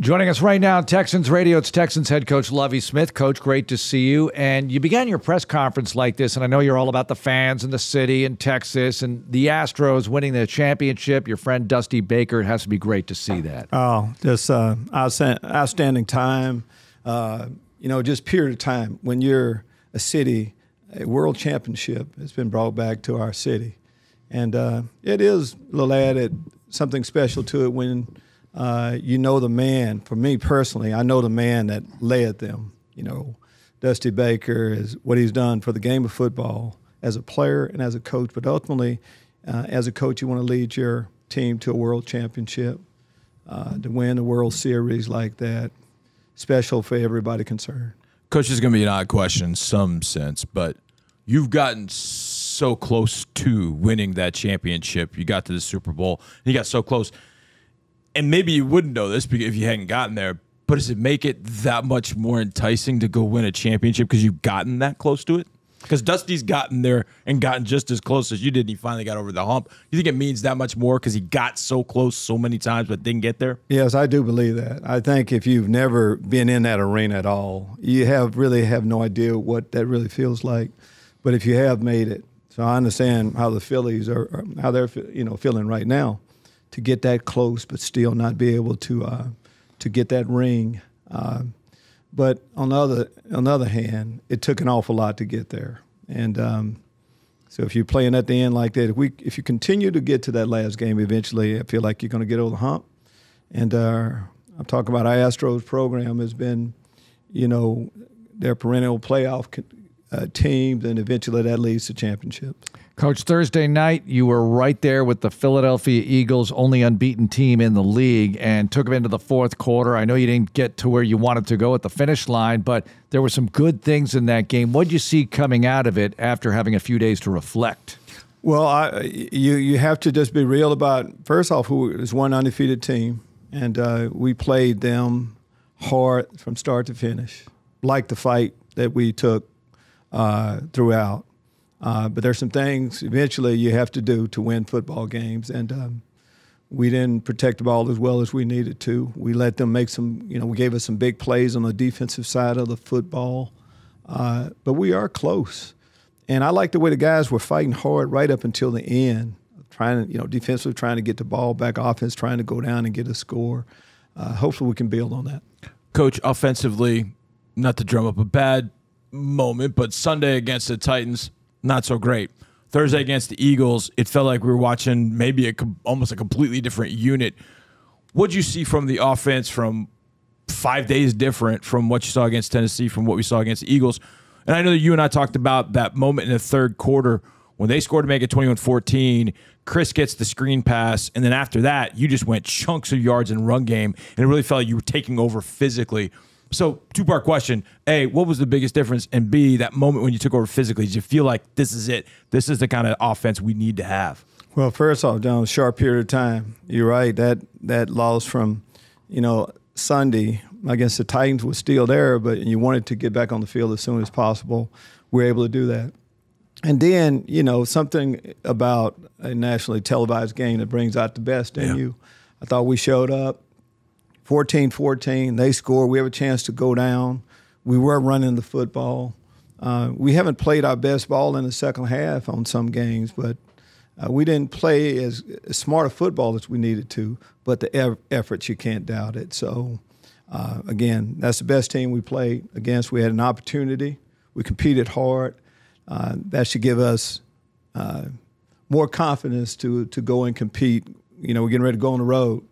Joining us right now on Texans Radio, it's Texans head coach Lovie Smith. Coach, great to see you. And you began your press conference like this, and I know you're all about the fans and the city and Texas and the Astros winning the championship. Your friend Dusty Baker, it has to be great to see that. Oh, just outstanding time. Just period of time. When you're a city, a world championship has been brought back to our city. And it is a little added something special to it when you know the man. For me personally, I know the man that led them. Dusty Baker is what he's done for the game of football as a player and as a coach. But ultimately, as a coach, you want to lead your team to a world championship, to win a World Series like that. Special for everybody concerned. Coach, this is going to be an odd question in some sense, but you've gotten so close to winning that championship. You got to the Super Bowl, and you got so close. And maybe you wouldn't know this if you hadn't gotten there, but does it make it that much more enticing to go win a championship because you've gotten that close to it? Because Dusty's gotten there and gotten just as close as you did, and he finally got over the hump. You think it means that much more because he got so close so many times but didn't get there? Yes, I do believe that. I think if you've never been in that arena at all, you really have no idea what that really feels like. But if you have made it, so I understand how the Phillies are how they're feeling right now, to get that close but still not be able to get that ring. But on the other hand, it took an awful lot to get there. And so if you're playing at the end like that, if you continue to get to that last game, eventually I feel like you're going to get over the hump. And I'm talking about our Astros program has been, their perennial playoff teams, and eventually that leads to championships. Coach, Thursday night, you were right there with the Philadelphia Eagles, only unbeaten team in the league, and took them into the fourth quarter. I know you didn't get to where you wanted to go at the finish line, but there were some good things in that game. What did you see coming out of it after having a few days to reflect? Well, you have to just be real about, first off, who is one undefeated team, and we played them hard from start to finish, like the fight that we took throughout. But there's some things eventually you have to do to win football games, and we didn't protect the ball as well as we needed to. We let them make some, we gave us some big plays on the defensive side of the football, but we are close. And I like the way the guys were fighting hard right up until the end, trying to, defensively trying to get the ball back, offense trying to go down and get a score. Hopefully we can build on that. Coach, offensively, not to drum up a bad moment, but Sunday against the Titans, not so great. Thursday against the Eagles, it felt like we were watching maybe almost a completely different unit. What'd you see from the offense from 5 days different from what you saw against Tennessee, from what we saw against the Eagles? And I know that you and I talked about that moment in the third quarter when they scored to make it 21-14. Chris gets the screen pass, and then after that, you just went chunks of yards in run game, and it really felt like you were taking over physically. So, two-part question. A, what was the biggest difference? And B, that moment when you took over physically, did you feel like this is it? This is the kind of offense we need to have? Well, first off, John, a short period of time. You're right. That loss from, Sunday against the Titans was still there, but you wanted to get back on the field as soon as possible. We were able to do that. And then, something about a nationally televised game that brings out the best in you. I thought we showed up. 14-14, they score. We have a chance to go down. We were running the football. We haven't played our best ball in the second half on some games, but we didn't play as smart a football as we needed to, but the efforts, you can't doubt it. So, again, that's the best team we played against. We had an opportunity. We competed hard. That should give us more confidence to go and compete. We're getting ready to go on the road.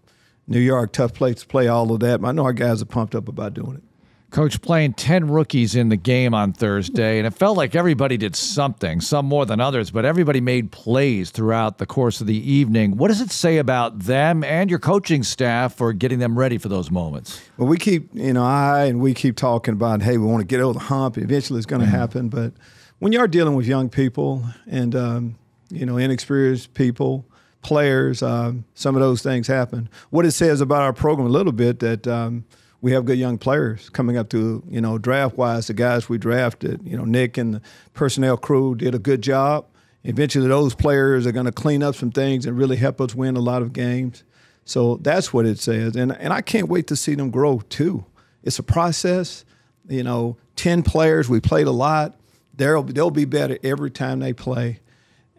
New York, tough place to play, all of that. I know our guys are pumped up about doing it. Coach, playing 10 rookies in the game on Thursday, and it felt like everybody did something, some more than others, but everybody made plays throughout the course of the evening. What does it say about them and your coaching staff for getting them ready for those moments? Well, we keep, we keep talking about, hey, we want to get over the hump. Eventually it's going to happen. But when you are dealing with young people and, inexperienced people, players, some of those things happen. What it says about our program a little bit that we have good young players coming up to, draft-wise, the guys we drafted. Nick and the personnel crew did a good job. Eventually those players are going to clean up some things and really help us win a lot of games. So that's what it says. And I can't wait to see them grow too. It's a process. 10 players, we played a lot. They'll be better every time they play.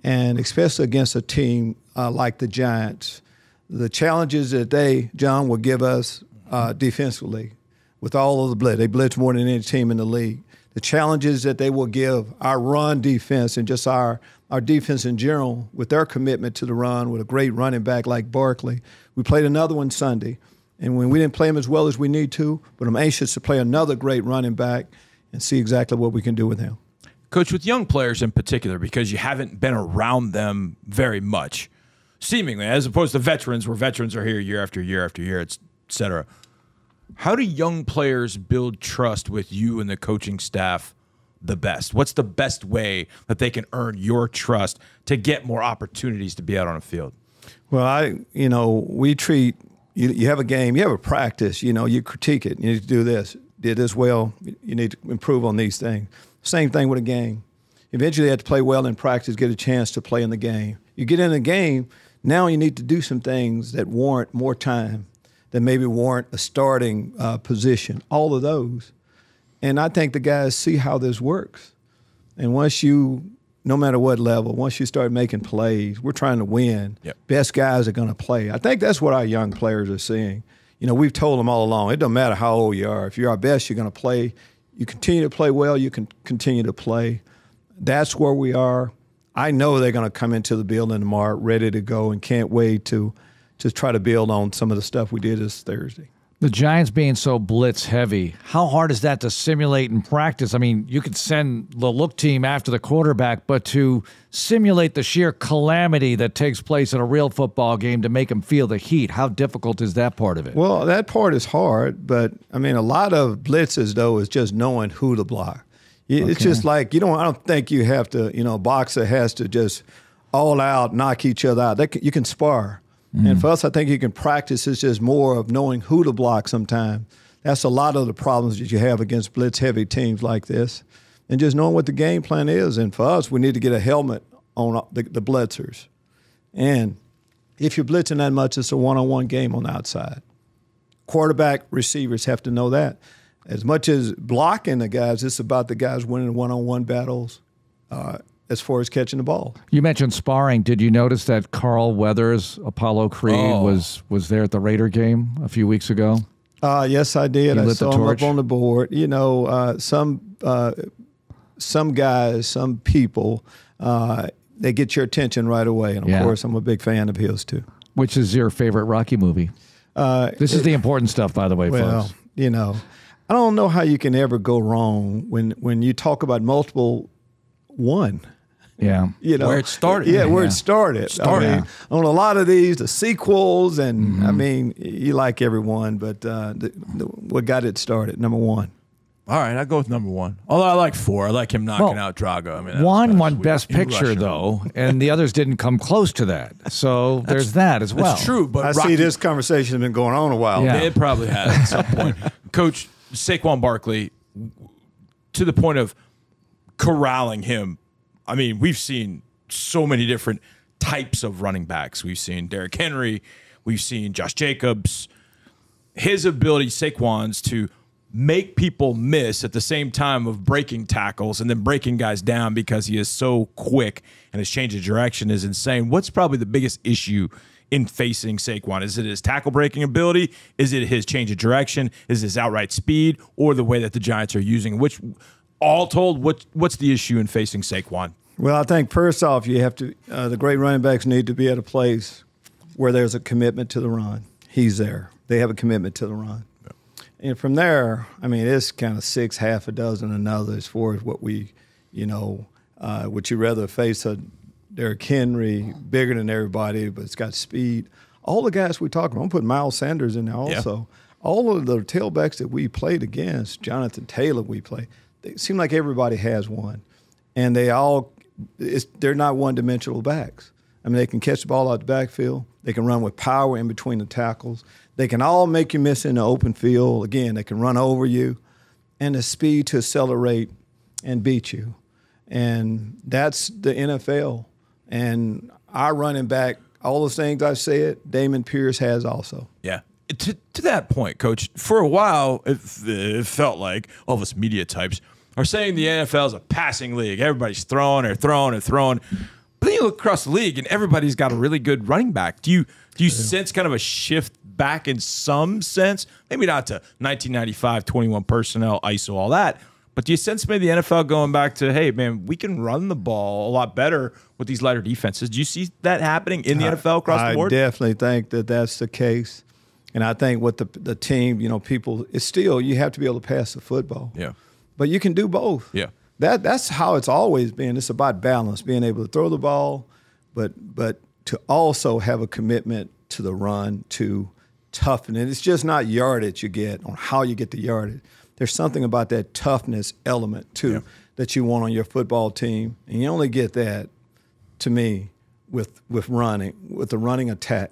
And especially against a team like the Giants. The challenges that John, will give us defensively with all of the blitz. They blitz more than any team in the league. The challenges that they will give our run defense and just our defense in general with their commitment to the run with a great running back like Barkley. We played another one Sunday, and when we didn't play him as well as we need to, but I'm anxious to play another great running back and see exactly what we can do with him. Coach, with young players in particular, because you haven't been around them very much, seemingly, as opposed to veterans, where veterans are here year after year after year, et cetera. How do young players build trust with you and the coaching staff the best? What's the best way that they can earn your trust to get more opportunities to be out on a field? Well, we treat you have a game, you have a practice, you critique it. You need to do this, did this well, you need to improve on these things. Same thing with a game. Eventually you have to play well in practice, get a chance to play in the game. You get in the game, now you need to do some things that warrant more time, that maybe warrant a starting position, all of those. And I think the guys see how this works. And once no matter what level, once you start making plays, we're trying to win. Yep. Best guys are going to play. I think that's what our young players are seeing. We've told them all along, it doesn't matter how old you are. If you're our best, you're going to play. You continue to play well, you can continue to play. That's where we are. I know they're going to come into the building tomorrow ready to go and can't wait to try to build on some of the stuff we did this Thursday. The Giants being so blitz heavy, how hard is that to simulate in practice? I mean, you could send the look team after the quarterback, but to simulate the sheer calamity that takes place in a real football game to make them feel the heat, how difficult is that part of it? Well, that part is hard, but a lot of blitzes, though, is just knowing who to block. It's just like, I don't think you have to, a boxer has to just all out knock each other out. You can spar. And for us, I think you can practice. It's just more of knowing who to block sometimes. That's a lot of the problems that you have against blitz-heavy teams like this. And just knowing what the game plan is. And for us, we need to get a helmet on the blitzers. And if you're blitzing that much, it's a one-on-one game on the outside. Quarterback receivers have to know that. As much as blocking the guys, it's about the guys winning one-on-one battles as far as catching the ball. You mentioned sparring. Did you notice that Carl Weathers, Apollo Creed, was there at the Raider game a few weeks ago? Yes, I did. I saw him up on the board. Some guys, some people, they get your attention right away. And, of course, I'm a big fan of his, too. Which is your favorite Rocky movie? This is the important stuff, by the way, folks. I don't know how you can ever go wrong when you talk about multiple one. Yeah. Where it started. Yeah, where it started. On a lot of these, the sequels, and you like every one, but what got it started, number one. All right, I'll go with number one. Although I like 4. I like him knocking out Drago. One won Best Picture, though, and the others didn't come close to that. So there's that as well. That's true, but I see this conversation has been going on a while. Yeah. It probably has at some point. Coach, Saquon Barkley, to the point of corralling him. I mean, we've seen so many different types of running backs. We've seen Derrick Henry. We've seen Josh Jacobs. His ability, Saquon's, to make people miss at the same time of breaking tackles and then breaking guys down because he is so quick and his change of direction is insane. What's probably the biggest issue in facing Saquon? Is it his tackle breaking ability? Is it his change of direction? Is it his outright speed? Or the way that the Giants are using? Which, all told, what's the issue in facing Saquon? Well, I think first off, you have to the great running backs need to be at a place where there's a commitment to the run. He's there. They have a commitment to the run. Yeah. And from there, it's kind of 6, half a dozen another as far as what we, would you rather face a Derrick Henry, bigger than everybody, but it's got speed. All the guys we talk about, I'm putting Miles Sanders in there also. Yeah. All of the tailbacks that we played against, Jonathan Taylor we played, it seems like everybody has one. And they're not one-dimensional backs. They can catch the ball out the backfield. They can run with power in between the tackles. They can all make you miss in the open field. Again, they can run over you. And the speed to accelerate and beat you. And that's the NFL. And our running back all those things I've said, Damon Pierce has also. Yeah. To that point, Coach, for a while, it felt like all of us media types are saying the NFL is a passing league. Everybody's throwing or throwing or throwing. But then you look across the league, and everybody's got a really good running back. Do you sense kind of a shift back in some sense? Maybe not to 1995, 21 personnel, ISO, all that. But do you sense maybe the NFL going back to, hey, man, we can run the ball a lot better with these lighter defenses? Do you see that happening in the NFL across the board? I definitely think that that's the case. And I think what the team, people, it's still, you have to be able to pass the football. Yeah. But you can do both. Yeah. That's how it's always been. It's about balance, being able to throw the ball, but to also have a commitment to the run, to toughen it. It's just not yardage you get on how you get the yardage. There's something about that toughness element, too, that you want on your football team. And you only get that, to me, with the running attack.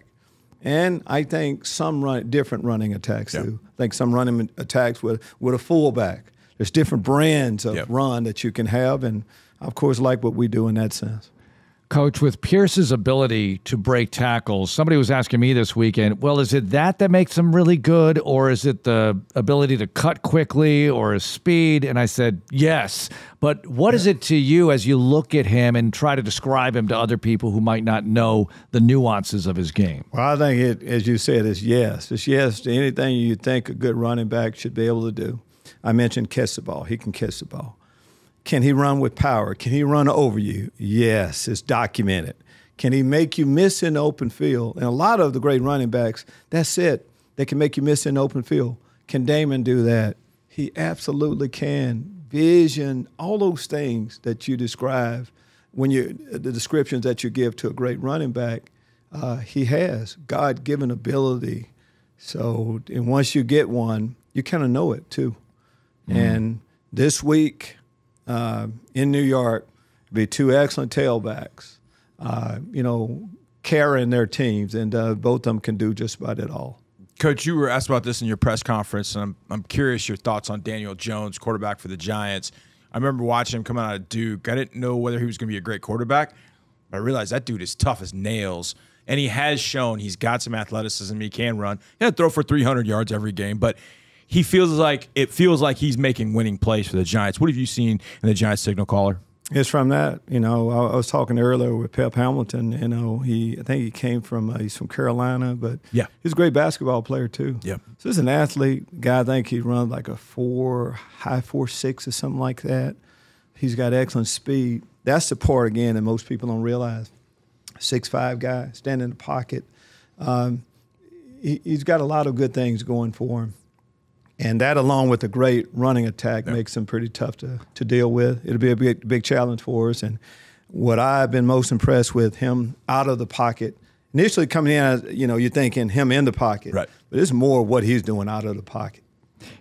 And I think some different running attacks, too. I think some running attacks with a fullback. There's different brands of run that you can have, and of course, like what we do in that sense. Coach, with Pierce's ability to break tackles, somebody was asking me this weekend, well, is it that makes him really good, or is it the ability to cut quickly or his speed? And I said, yes. But what is it to you as you look at him and try to describe him to other people who might not know the nuances of his game? Well, I think it, as you said, is yes. It's yes to anything you think a good running back should be able to do. I mentioned catch the ball. He can catch the ball. Can he run with power? Can he run over you? Yes, it's documented. Can he make you miss in the open field? And a lot of the great running backs, that's it. They can make you miss in the open field. Can Damon do that? He absolutely can. Vision, all those things that you describe, the descriptions that you give to a great running back, he has God-given ability. So, and once you get one, you kind of know it too. And this week in New York, be two excellent tailbacks, carrying their teams, and both of them can do just about it all. Coach, you were asked about this in your press conference, and I'm curious your thoughts on Daniel Jones, quarterback for the Giants. I remember watching him come out of Duke. I didn't know whether he was going to be a great quarterback, but I realized that dude is tough as nails, and he has shown he's got some athleticism. He can run. He had to throw for 300 yards every game, but it feels like he's making winning plays for the Giants. What have you seen in the Giants signal caller? It's from that. I was talking earlier with Pep Hamilton. I think he came from he's from Carolina, but he's a great basketball player too. Yeah. So he's an athlete guy. I think he runs like a high 4.6 or something like that. He's got excellent speed. That's the part again that most people don't realize. 6'5" guy, standing in the pocket. He's got a lot of good things going for him. And that, along with a great running attack, makes him pretty tough to deal with. It'll be a big challenge for us. And what I've been most impressed with, him out of the pocket. Initially coming in, you're thinking him in the pocket. Right. But it's more what he's doing out of the pocket.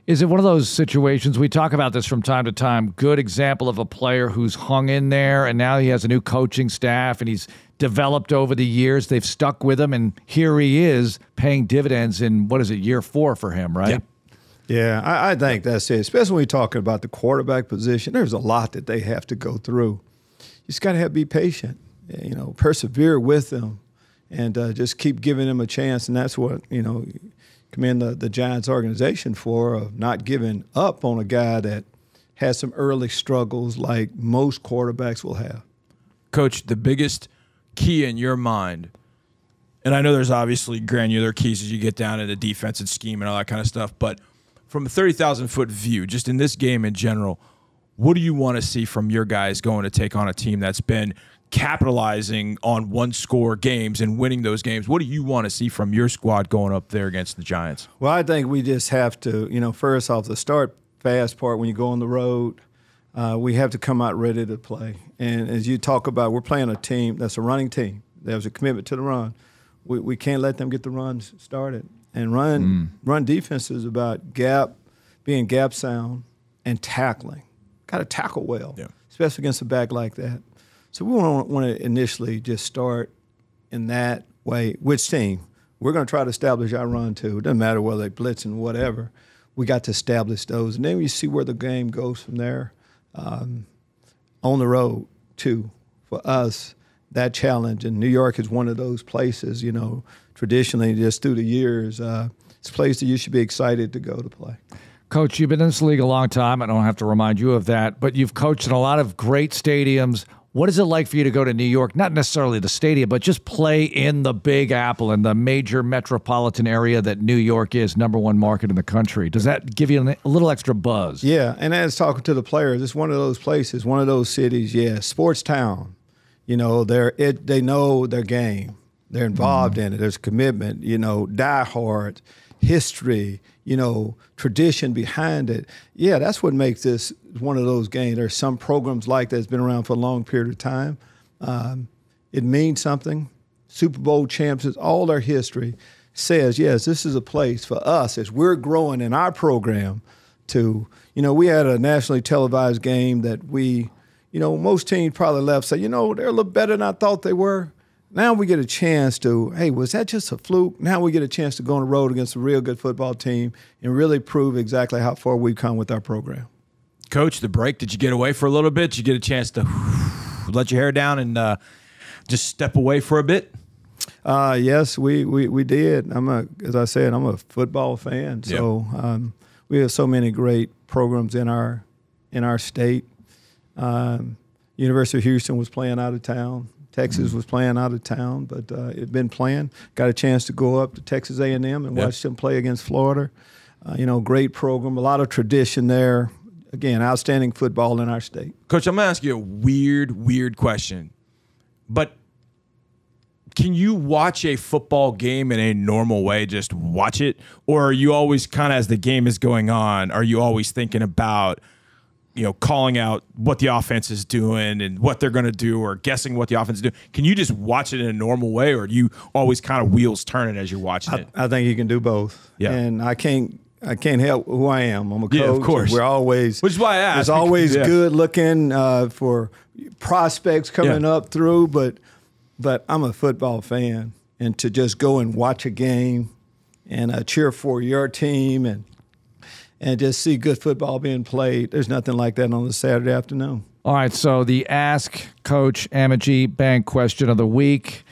Is it one of those situations, we talk about this from time to time, good example of a player who's hung in there and now he has a new coaching staff and he's developed over the years. They've stuck with him, and here he is paying dividends in, year 4 for him, right? Yeah. Yeah, I think that's it. Especially when you're talking about the quarterback position, there's a lot that they have to go through. You just got to be patient, persevere with them, and just keep giving them a chance. And that's what, commend the Giants organization for, of not giving up on a guy that has some early struggles like most quarterbacks will have. Coach, the biggest key in your mind, and I know there's obviously granular keys as you get down into defense and scheme and all that kind of stuff, but from a 30,000-foot view, just in this game in general, what do you want to see from your guys going to take on a team that's been capitalizing on one-score games and winning those games? What do you want to see from your squad going up there against the Giants? Well, I think we just have to, first off, the start fast part when you go on the road, we have to come out ready to play. And as you talk about, we're playing a team that's a running team. There's a commitment to the run. We can't let them get the runs started. And run defense is about being gap sound and tackling. Got to tackle well, especially against a back like that. So we want to initially just start in that way. Which team? We're going to try to establish our run too. It doesn't matter whether they blitz and whatever. We got to establish those. And then you see where the game goes from there. On the road too, for us, that challenge. And New York is one of those places, you know, traditionally just through the years, it's a place that you should be excited to go to play. Coach, you've been in this league a long time. I don't have to remind you of that, but you've coached in a lot of great stadiums. What is it like for you to go to New York, not necessarily the stadium, but just play in the Big Apple, in the major metropolitan area that New York is, #1 market in the country? Does that give you a little extra buzz? Yeah, and as talking to the players, it's one of those places, one of those cities, sports town. You know, they know their game. They're involved in it. There's commitment, you know, diehard, history, you know, tradition behind it. Yeah, that's what makes this one of those games. There's some programs like that that's been around for a long period of time. It means something. Super Bowl champions, all their history says, yes, this is a place for us as we're growing in our program to, you know, we had a nationally televised game that we, you know, most teams probably left say, you know, they're a little better than I thought they were. Now we get a chance to, hey, was that just a fluke? Now we get a chance to go on the road against a real good football team and really prove exactly how far we've come with our program. Coach, the break, did you get away for a little bit? Did you get a chance to let your hair down and just step away for a bit? Yes, we did. As I said, I'm a football fan, so we have so many great programs in our state. University of Houston was playing out of town. Texas was playing out of town, but it'd been playing. Got a chance to go up to Texas A&M and watch them play against Florida. You know, great program, a lot of tradition there. Again, outstanding football in our state. Coach, I'm going to ask you a weird question, but can you watch a football game in a normal way, just watch it? Or are you always kind of, as the game is going on, are you always thinking about, you know, calling out what the offense is doing and what they're going to do or guessing what the offense is doing? Can you just watch it in a normal way, or do you always kind of wheels turning as you're watching it? I think you can do both. Yeah. And I can't help who I am. I'm a coach. Yeah, of course. We're always, which is why I asked. It's always good looking for prospects coming up through, but I'm a football fan, and to just go and watch a game and cheer for your team and just see good football being played, there's nothing like that on a Saturday afternoon. All right, so the Ask Coach Ameche Bank question of the week.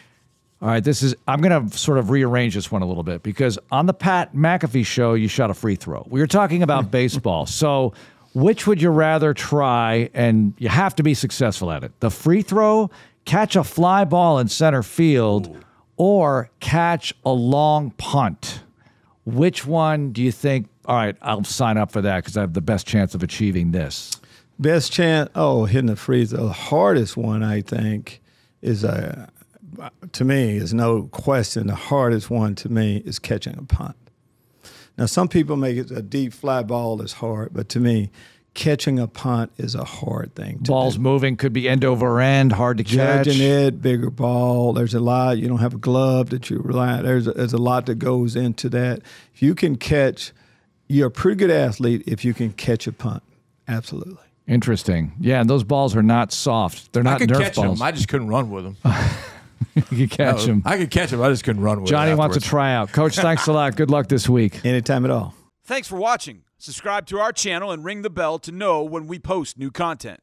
All right, I'm going to sort of rearrange this one a little bit because on the Pat McAfee show, you shot a free throw. We were talking about baseball. So which would you rather try, and you have to be successful at it? The free throw, catch a fly ball in center field, or catch a long punt? Which one do you think, all right, I'll sign up for that because I have the best chance of achieving this? Best chance, hitting the free throw. The hardest one, I think, is to me, is no question, the hardest one to me is catching a punt. Now, some people make it a deep fly ball is hard, but to me, catching a punt is a hard thing to Ball's do. moving, could be end over end, hard to catch. Judging it, bigger ball. There's a lot. You don't have a glove that you rely on. There's a lot that goes into that. If you can catch, you're a pretty good athlete if you can catch a punt. Absolutely. Interesting. Yeah, and those balls are not soft. They're not I could Nerf catch balls. them. I just couldn't run with them. You can catch them. I could catch them. I just couldn't run with them. Johnny wants to try out. Coach, thanks a lot. Good luck this week. Anytime at all. Thanks for watching. Subscribe to our channel and ring the bell to know when we post new content.